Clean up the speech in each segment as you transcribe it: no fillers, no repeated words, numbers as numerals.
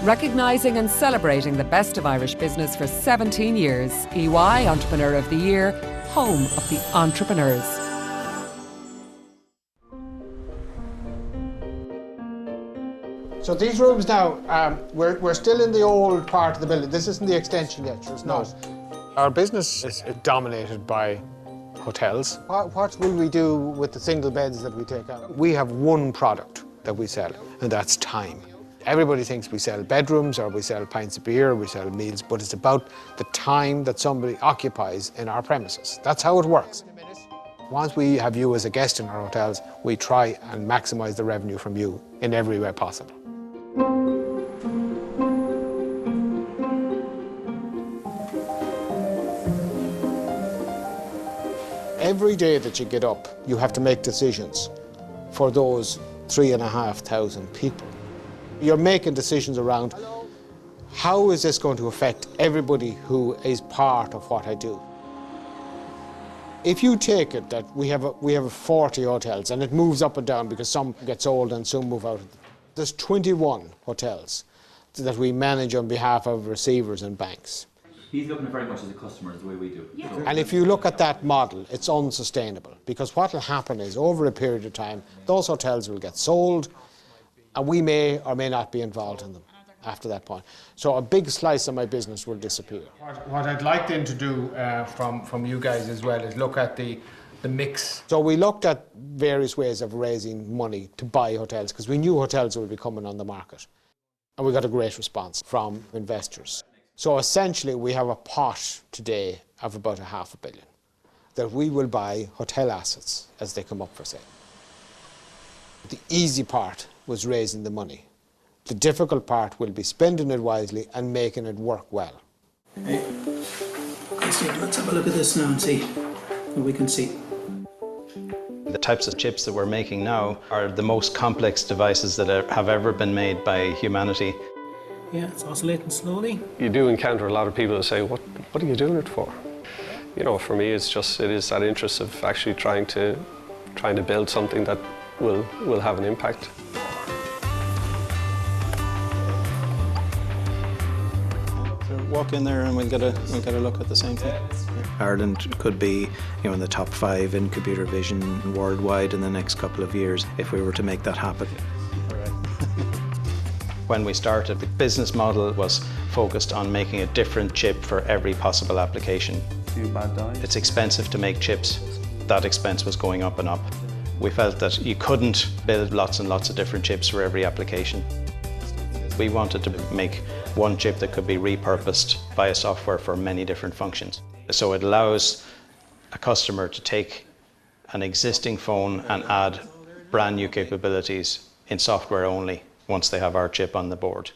Recognising and celebrating the best of Irish business for 17 years, EY Entrepreneur of the Year, home of the entrepreneurs. So these rooms now, we're still in the old part of the building. This isn't the extension yet, it's not. Our business is dominated by hotels. What will we do with the single beds that we take out? We have one product that we sell, and that's time. Everybody thinks we sell bedrooms or we sell pints of beer or we sell meals, but it's about the time that somebody occupies in our premises. That's how it works. Once we have you as a guest in our hotels, we try and maximise the revenue from you in every way possible. Every day that you get up, you have to make decisions for those 3,500 people. You're making decisions around how is this going to affect everybody who is part of what I do. If you take it that we have 40 hotels and it moves up and down because some get sold and some move out. There's 21 hotels that we manage on behalf of receivers and banks. He's looking at very much as a customer as the way we do. Yeah. And if you look at that model, it's unsustainable because what will happen is over a period of time, those hotels will get sold and we may or may not be involved in them after that point. So a big slice of my business will disappear. What I'd like then to do from you guys as well is look at the mix. So we looked at various ways of raising money to buy hotels because we knew hotels would be coming on the market. And we got a great response from investors. So essentially we have a pot today of about $500 million that we will buy hotel assets as they come up for sale. The easy part was raising the money. The difficult part will be spending it wisely and making it work well. Hey, Christine, let's have a look at this now and see what we can see. The types of chips that we're making now are the most complex devices that have ever been made by humanity. Yeah, it's oscillating slowly. You do encounter a lot of people who say, what are you doing it for? You know, for me, it is that interest of actually trying to build something that will have an impact. Walk in there and we'll get a look at the same thing. Ireland could be, in the top 5 in computer vision worldwide in the next couple of years if we were to make that happen. When we started, the business model was focused on making a different chip for every possible application. It's expensive to make chips. That expense was going up and up. We felt that you couldn't build lots and lots of different chips for every application. We wanted to make one chip that could be repurposed via software for many different functions. So it allows a customer to take an existing phone and add brand new capabilities in software only once they have our chip on the board.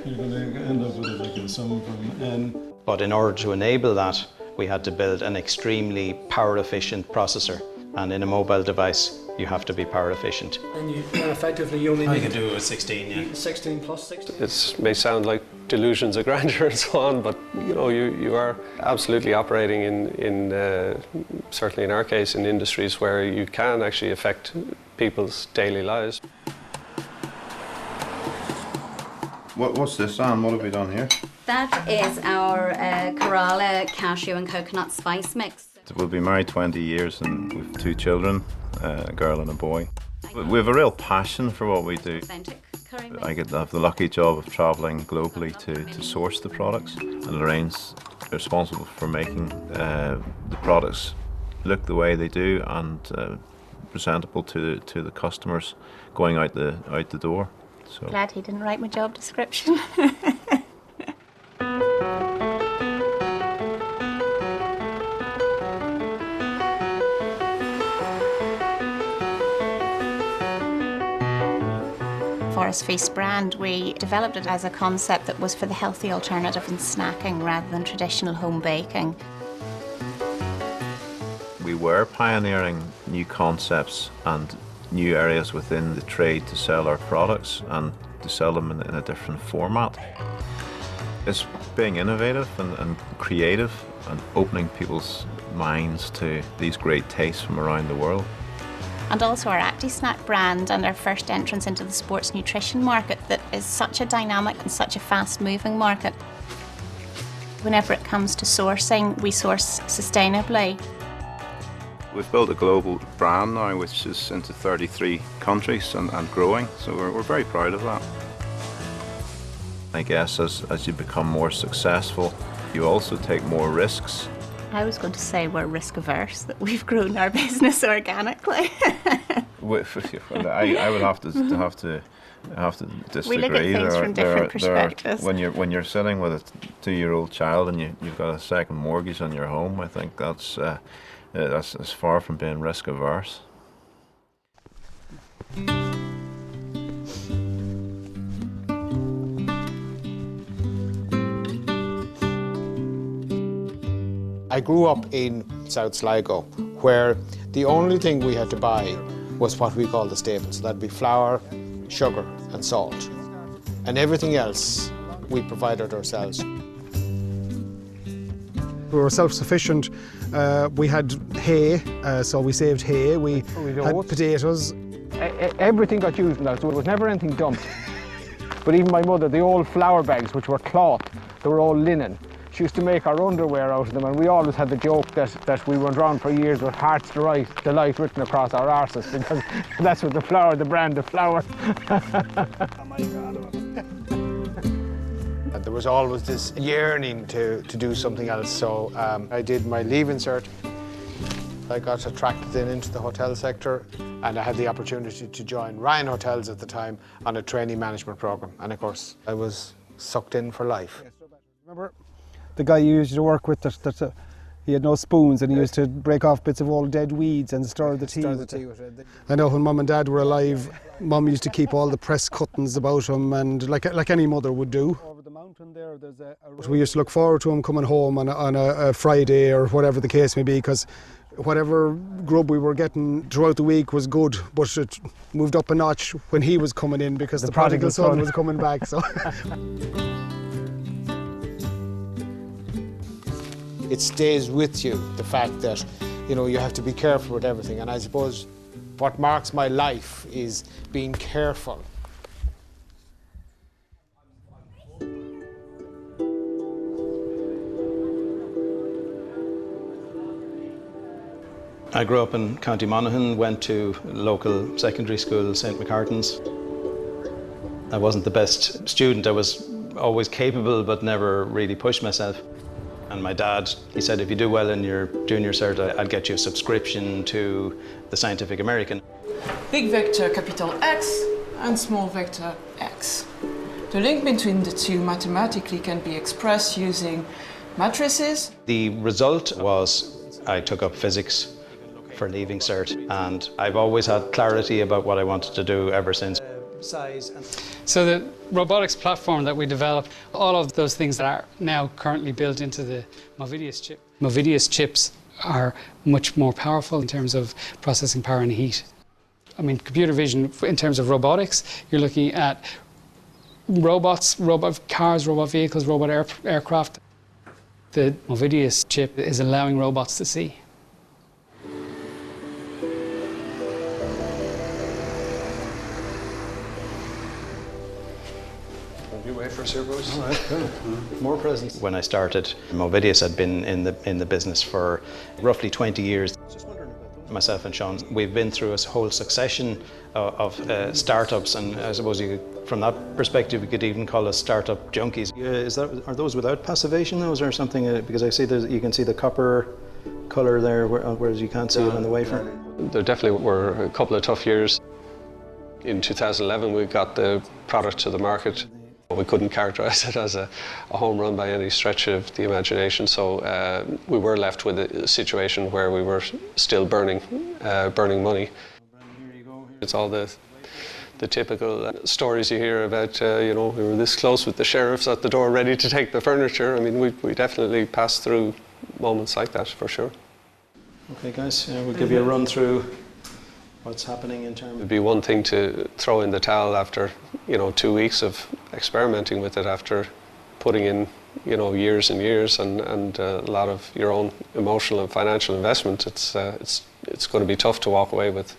You're going to end up with like a sum from N. But in order to enable that, we had to build an extremely power-efficient processor. And in a mobile device, you have to be power efficient. And effectively you only need... I can do it with 16, yeah. 16 plus 16. It may sound like delusions of grandeur and so on, but you are absolutely operating in certainly in our case, in industries where you can actually affect people's daily lives. What's this, Sam? What have we done here? That is our Kerala cashew and coconut spice mix. We've been married 20 years and we've 2 children, a girl and a boy. We have a real passion for what we do. I have the lucky job of travelling globally to source the products, and Lorraine's responsible for making the products look the way they do and presentable to the customers going out the door. So. Glad he didn't write my job description. Forest Feast brand, we developed it as a concept that was for the healthy alternative in snacking rather than traditional home baking. We were pioneering new concepts and new areas within the trade to sell our products and to sell them in a different format. It's being innovative and creative and opening people's minds to these great tastes from around the world. and also our ActiSnack brand and our first entrance into the sports nutrition market that is such a dynamic and such a fast-moving market. Whenever it comes to sourcing, we source sustainably. We've built a global brand now which is into 33 countries and growing, so we're very proud of that. I guess as you become more successful, you also take more risks. I was going to say we're risk averse, that we've grown our business organically. I would have to disagree. We look at things from different perspectives. When you're sitting with a 2-year-old child and you've got a second mortgage on your home, I think that's as far from being risk averse. I grew up in South Sligo, where the only thing we had to buy was what we call the staples. So that'd be flour, sugar and salt. And everything else we provided ourselves. We were self-sufficient. We had hay, so we saved hay. We had potatoes. Everything got used now, so there was never anything dumped. But even my mother, the old flour bags, which were cloth, they were all linen. She used to make our underwear out of them, and we always had the joke that we went around for years with Hearts Delight written across our arses, because that's what the brand of flour. And there was always this yearning to do something else, so I did my Leaving Cert. I got attracted into the hotel sector, and I had the opportunity to join Ryan Hotels at the time on a training management program, and of course I was sucked in for life. Remember the guy you used to work with, he had no spoons and he used to break off bits of old dead weeds and stir the tea with it. I know when Mum and Dad were alive, Mum used to keep all the press cuttings about him, and like any mother would do. Over the mountain there, we used to look forward to him coming home on a Friday or whatever the case may be, because whatever grub we were getting throughout the week was good, but it moved up a notch when he was coming in, because the prodigal son was coming back. So. It stays with you, the fact that, you know, you have to be careful with everything. And I suppose what marks my life is being careful. I grew up in County Monaghan, went to local secondary school, St. McCartan's. I wasn't the best student. I was always capable, but never really pushed myself. And my dad, he said, if you do well in your junior cert, I'd get you a subscription to the Scientific American. Big vector capital X and small vector X. The link between the two mathematically can be expressed using matrices. The result was I took up physics for Leaving Cert, and I've always had clarity about what I wanted to do ever since. So the robotics platform that we developed, all of those things that are now currently built into the Movidius chip. Movidius chips are much more powerful in terms of processing power and heat. I mean, computer vision, in terms of robotics, you're looking at robots, robot cars, robot vehicles, robot aircraft. The Movidius chip is allowing robots to see. All right, cool. More presents. When I started, Movidius had been in the business for roughly 20 years. Myself and Sean, we've been through a whole succession of startups, and I suppose from that perspective, you could even call us startup junkies. Are those without passivation, though? Is there something? Because I see you can see the copper colour there, whereas you can't see it on the wafer. There definitely were a couple of tough years. In 2011, we got the product to the market. We couldn't characterise it as a home run by any stretch of the imagination, so we were left with a situation where we were still burning money. It's all the typical stories you hear about, you know, we were this close with the sheriffs at the door ready to take the furniture. I mean, we definitely passed through moments like that, for sure. Okay, guys, we'll give you a run through what's happening in terms. It'd be one thing to throw in the towel after, you know, 2 weeks of experimenting with it, after putting in, you know, years and years and a lot of your own emotional and financial investment. It's going to be tough to walk away with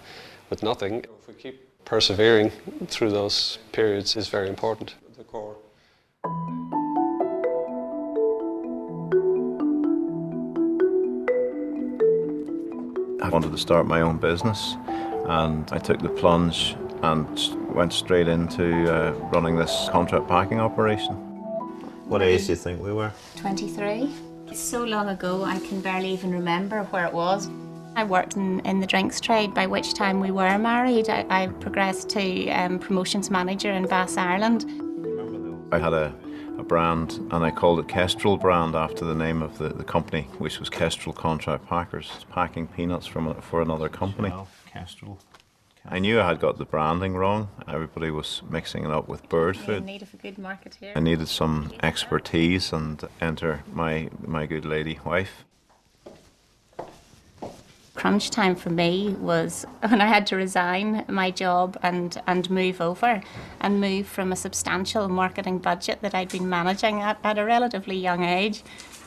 with nothing. If we keep persevering through those periods is very important. The core. I wanted to start my own business, and I took the plunge and went straight into running this contract packing operation. What age do you think we were? 23. It's so long ago I can barely even remember where it was. I worked in the drinks trade, by which time we were married. I progressed to promotions manager in Bass Ireland. I had a brand, and I called it Kestrel brand after the name of the company, which was Kestrel Contract Packers, packing peanuts for another company. Kestrel. I knew I had got the branding wrong. Everybody was mixing it up with bird food. In need of a good marketeer. I needed some expertise, and enter my good lady wife. Crunch time for me was when I had to resign my job and move over and move from a substantial marketing budget that I'd been managing at a relatively young age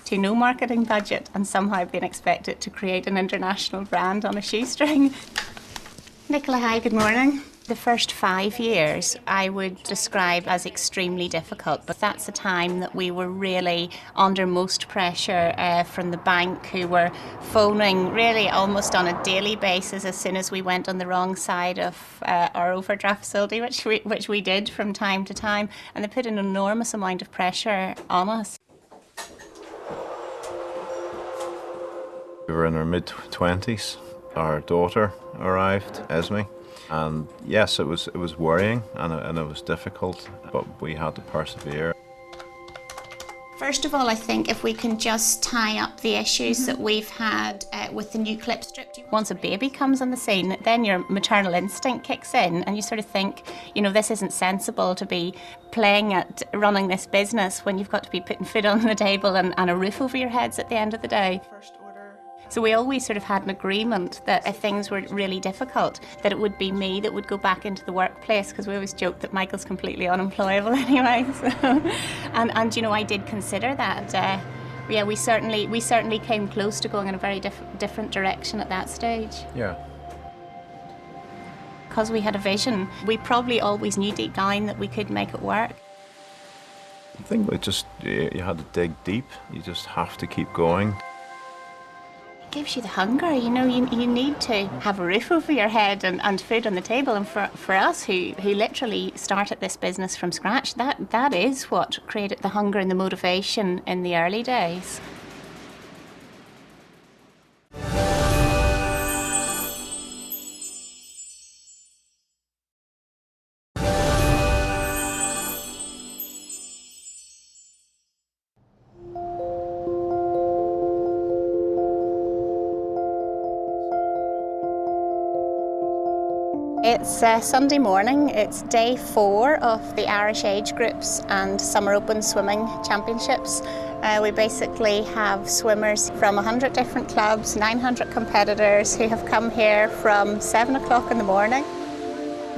to no marketing budget, and somehow I've been expected to create an international brand on a shoestring. Nicola, hi, good morning. The first 5 years I would describe as extremely difficult, but that's the time that we were really under most pressure from the bank, who were phoning really almost on a daily basis as soon as we went on the wrong side of our overdraft facility, which we did from time to time, and they put an enormous amount of pressure on us. We were in our mid-20s. Our daughter arrived, Esme. And yes, it was worrying and it was difficult, but we had to persevere. First of all, I think if we can just tie up the issues that we've had with the new clip strip. Once a baby comes on the scene, then your maternal instinct kicks in, and you sort of think, you know, this isn't sensible to be playing at running this business when you've got to be putting food on the table and a roof over your heads at the end of the day. So we always sort of had an agreement that if things were really difficult, that it would be me that would go back into the workplace, because we always joke that Michael's completely unemployable anyway. So, and you know, I did consider that. Yeah, we certainly came close to going in a very different direction at that stage. Yeah. Because we had a vision, we probably always knew deep down that we could make it work. I think you had to dig deep. You just have to keep going. Gives you the hunger, you know, you need to have a roof over your head and food on the table, and for us who literally started this business from scratch, that is what created the hunger and the motivation in the early days. It's Sunday morning, it's day 4 of the Irish Age Groups and Summer Open Swimming Championships. We basically have swimmers from 100 different clubs, 900 competitors who have come here from 7 o'clock in the morning.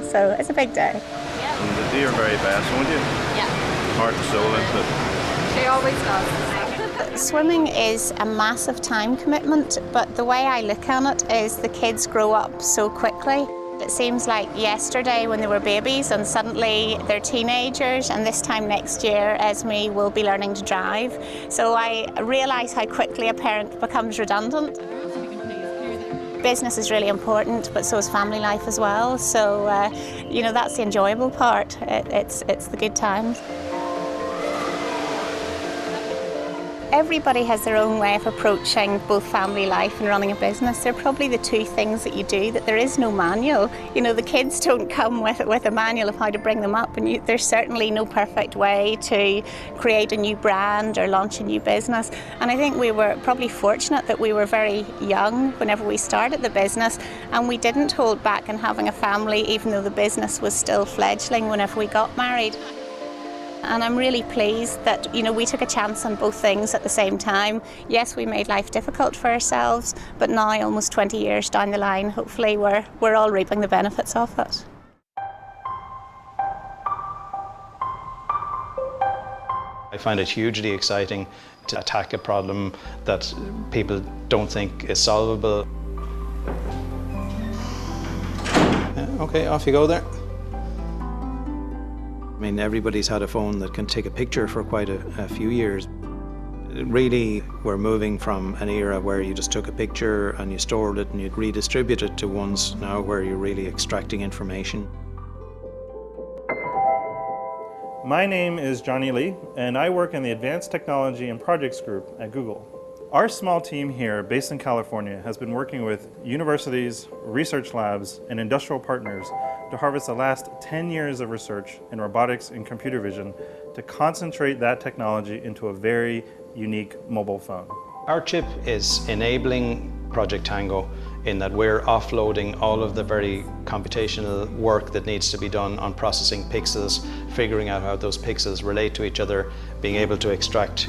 So it's a big day. Yeah. And you do your very best, won't you? Yeah. Heart and soul into it. She always does. Swimming is a massive time commitment, but the way I look at it is the kids grow up so quickly. It seems like yesterday when they were babies and suddenly they're teenagers, and this time next year Esme will be learning to drive. So I realise how quickly a parent becomes redundant. Business is really important, but so is family life as well. So, you know, that's the enjoyable part. It's the good times. Everybody has their own way of approaching both family life and running a business. They're probably the two things that you do, that there is no manual. You know, the kids don't come with a manual of how to bring them up, and there's certainly no perfect way to create a new brand or launch a new business. And I think we were probably fortunate that we were very young whenever we started the business, and we didn't hold back in having a family, even though the business was still fledgling whenever we got married. And I'm really pleased that, you know, we took a chance on both things at the same time. Yes, we made life difficult for ourselves, but now, almost 20 years down the line, hopefully we're all reaping the benefits of it. I find it hugely exciting to attack a problem that people don't think is solvable. Okay, off you go there. I mean, everybody's had a phone that can take a picture for quite a few years. Really, we're moving from an era where you just took a picture and you stored it and you'd redistribute it to ones now where you're really extracting information. My name is Johnny Lee, and I work in the Advanced Technology and Projects Group at Google. Our small team here, based in California, has been working with universities, research labs, and industrial partners to harvest the last 10 years of research in robotics and computer vision to concentrate that technology into a very unique mobile phone. Our chip is enabling Project Tango in that we're offloading all of the very computational work that needs to be done on processing pixels, figuring out how those pixels relate to each other, being able to extract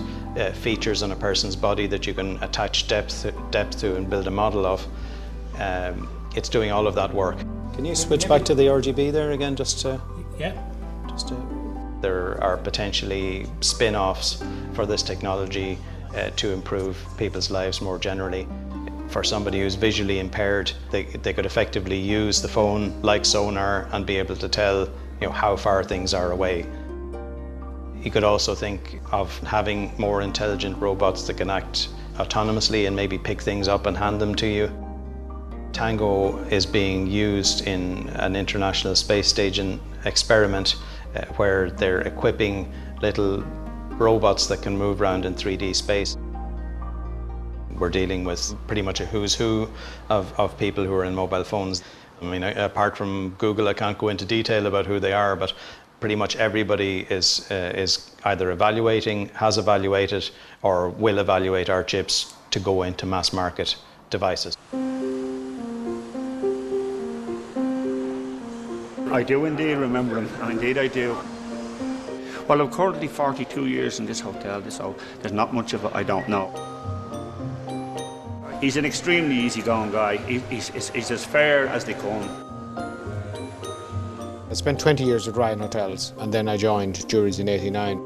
features on a person's body that you can attach depth to and build a model of. It's doing all of that work. Can you switch back to the RGB there again, just to... Yeah. There are potentially spin-offs for this technology to improve people's lives more generally. For somebody who's visually impaired, they could effectively use the phone like sonar and be able to tell, how far things are away. You could also think of having more intelligent robots that can act autonomously and maybe pick things up and hand them to you. Tango is being used in an International Space Station experiment where they're equipping little robots that can move around in 3D space. We're dealing with pretty much a who's who of people who are in mobile phones. I mean, apart from Google, I can't go into detail about who they are, but pretty much everybody is either evaluating, has evaluated, or will evaluate our chips to go into mass market devices. I do indeed remember him, and indeed I do. Well, I'm currently 42 years in this hotel, so there's not much of it I don't know. He's an extremely easygoing guy. He's as fair as they come. I spent 20 years at Ryan Hotels, and then I joined Juries in '89.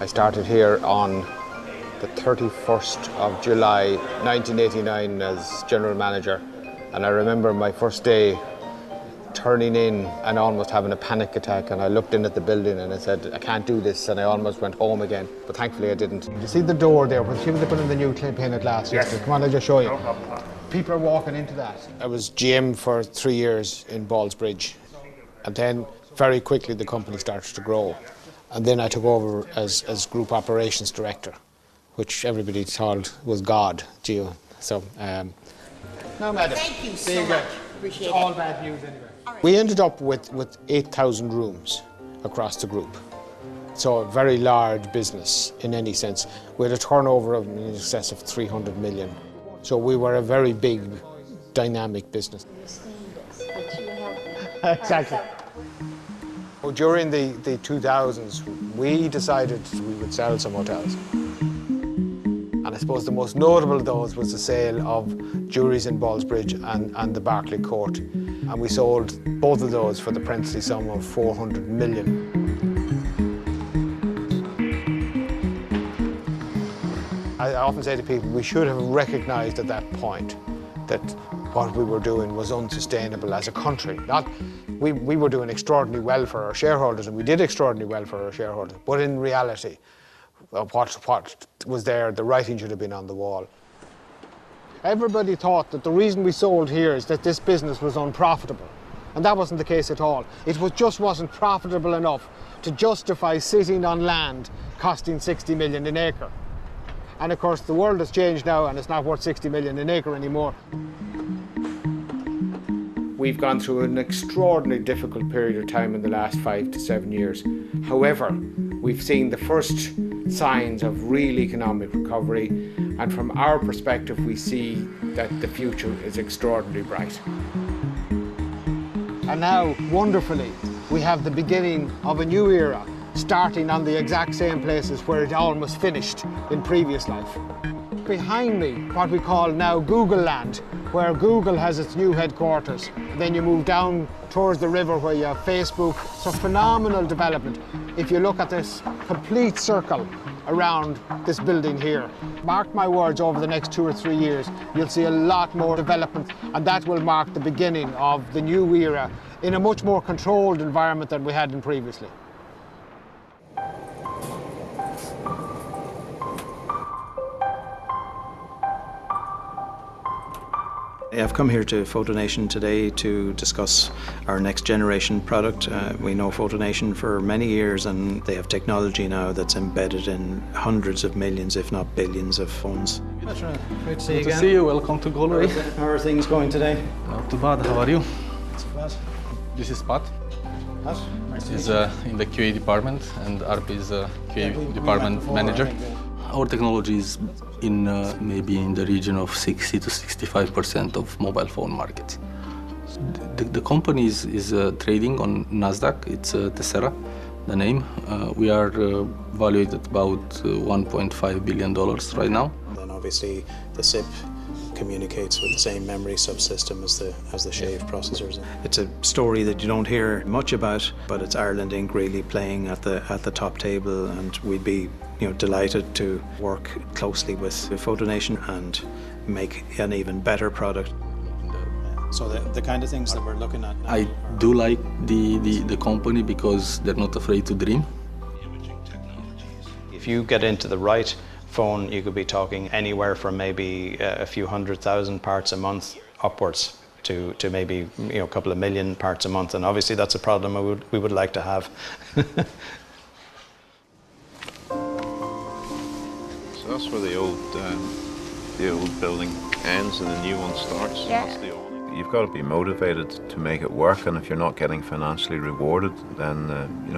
I started here on the 31st of July 1989 as general manager, and I remember my first day turning in and almost having a panic attack, and I looked in at the building and I said, I can't do this, and I almost went home again, but thankfully I didn't. You see the door there, when she was putting the new pane of glass yesterday? Come on, I'll just show you. People are walking into that. I was GM for 3 years in Ballsbridge, and then very quickly the company started to grow, and then I took over as Group Operations Director, which everybody thought was God, Gio. So, no, madam. Thank you so much. Appreciate it. It's all bad news anyway. We ended up with 8,000 rooms across the group. So a very large business in any sense. We had a turnover of in excess of 300 million. So we were a very big, dynamic business. Exactly. Well, during the 2000s, we decided we would sell some hotels. And I suppose the most notable of those was the sale of Juries in Ballsbridge and the Berkeley Court. And we sold both of those for the princely sum of 400 million. I often say to people, we should have recognised at that point that what we were doing was unsustainable as a country. We were doing extraordinarily well for our shareholders, and we did extraordinarily well for our shareholders, but in reality, what was there, the writing should have been on the wall. Everybody thought that the reason we sold here is that this business was unprofitable, and that wasn't the case at all. It just wasn't profitable enough to justify sitting on land costing 60 million an acre. And of course the world has changed now, and it's not worth 60 million an acre anymore. We've gone through an extraordinarily difficult period of time in the last 5 to 7 years. However, we've seen the first signs of real economic recovery, and from our perspective we see that the future is extraordinarily bright. And now, wonderfully, we have the beginning of a new era, starting on the exact same places where it almost finished in previous life. walk behind me what we call now Google Land, where Google has its new headquarters. Then you move down towards the river where you have Facebook. So phenomenal development. If you look at this complete circle around this building here, mark my words, over the next 2 or 3 years, you'll see a lot more development, and that will mark the beginning of the new era in a much more controlled environment than we had in previously. I've come here to Photonation today to discuss our next generation product. We know Photonation for many years, and they have technology now that's embedded in hundreds of millions, if not billions of phones. Great to see you Good again. to see you. Welcome to Galway. How are things going today? Not too bad. How are you? Not too bad. This is Pat. Pat? Nice He's in the QA department, and Arp is QA department manager. Our technology is in maybe in the region of 60 to 65% of mobile phone markets. The company is trading on Nasdaq. It's Tessera, the name. We are valued at about $1.5 billion right now. And obviously the SIP communicates with the same memory subsystem as the Shave processors. It's a story that you don't hear much about, but it's Ireland Inc. really playing at the top table, and we'd be delighted to work closely with Photonation and make an even better product. So the kind of things that we're looking at now. I do like the company because they're not afraid to dream. If you get into the right phone, you could be talking anywhere from maybe a few 100,000 parts a month upwards to maybe a couple of million parts a month, and obviously that's a problem we would like to have. So that's where the old building ends and the new one starts. Yeah. That's the awning. You've got to be motivated to make it work, and if you're not getting financially rewarded, then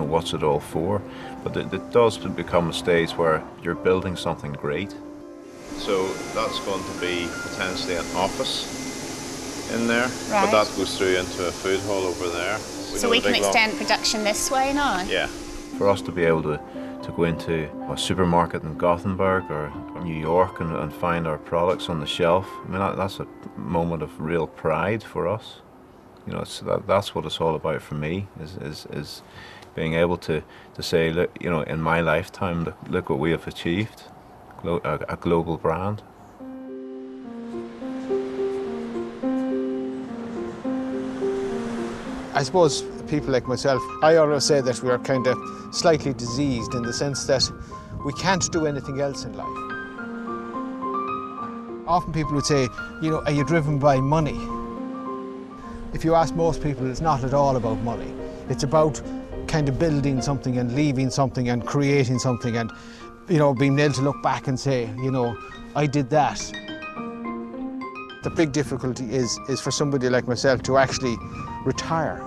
what's it all for? But it does become a stage where you're building something great. So that's going to be potentially an office in there, Right. but that goes through into a food hall over there. So we can extend production this way now? Yeah. For us to be able to go into a supermarket in Gothenburg or New York and find our products on the shelf, I mean, that's a moment of real pride for us. That's what it's all about for me, is being able to say, look, in my lifetime, look what we have achieved, a global brand. I suppose people like myself, I always say that we are kind of slightly diseased in the sense that we can't do anything else in life. Often people would say, are you driven by money? If you ask most people, it's not at all about money. It's about kind of building something and leaving something and creating something and, being able to look back and say, I did that. The big difficulty is for somebody like myself to actually retire.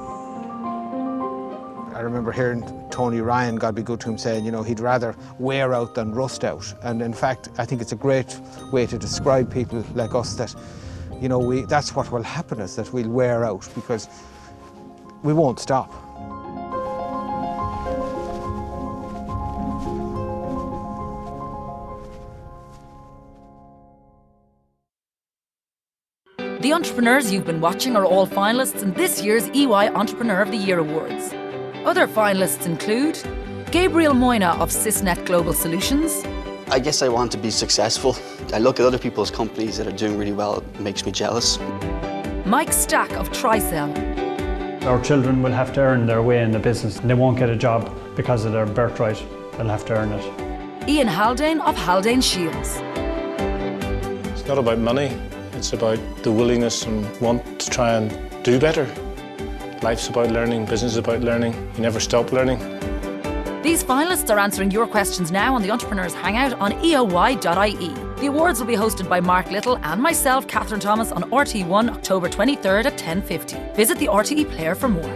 I remember hearing Tony Ryan, God be good to him, saying, he'd rather wear out than rust out. And in fact, I think it's a great way to describe people like us that, that's what will happen is that we'll wear out because we won't stop. The entrepreneurs you've been watching are all finalists in this year's EY Entrepreneur of the Year Awards. Other finalists include Gabriel Moyna of Sysnet Global Solutions. I guess I want to be successful. I look at other people's companies that are doing really well, it makes me jealous. Mike Stack of Tricell. Our children will have to earn their way in the business. They won't get a job because of their birthright. They'll have to earn it. Ian Haldane of Haldane Shields. It's not about money. It's about the willingness and want to try and do better. Life's about learning, business is about learning. You never stop learning. These finalists are answering your questions now on the Entrepreneurs Hangout on eoy.ie. The awards will be hosted by Mark Little and myself, Catherine Thomas, on RT1 October 23rd at 10:50. Visit the RTE player for more.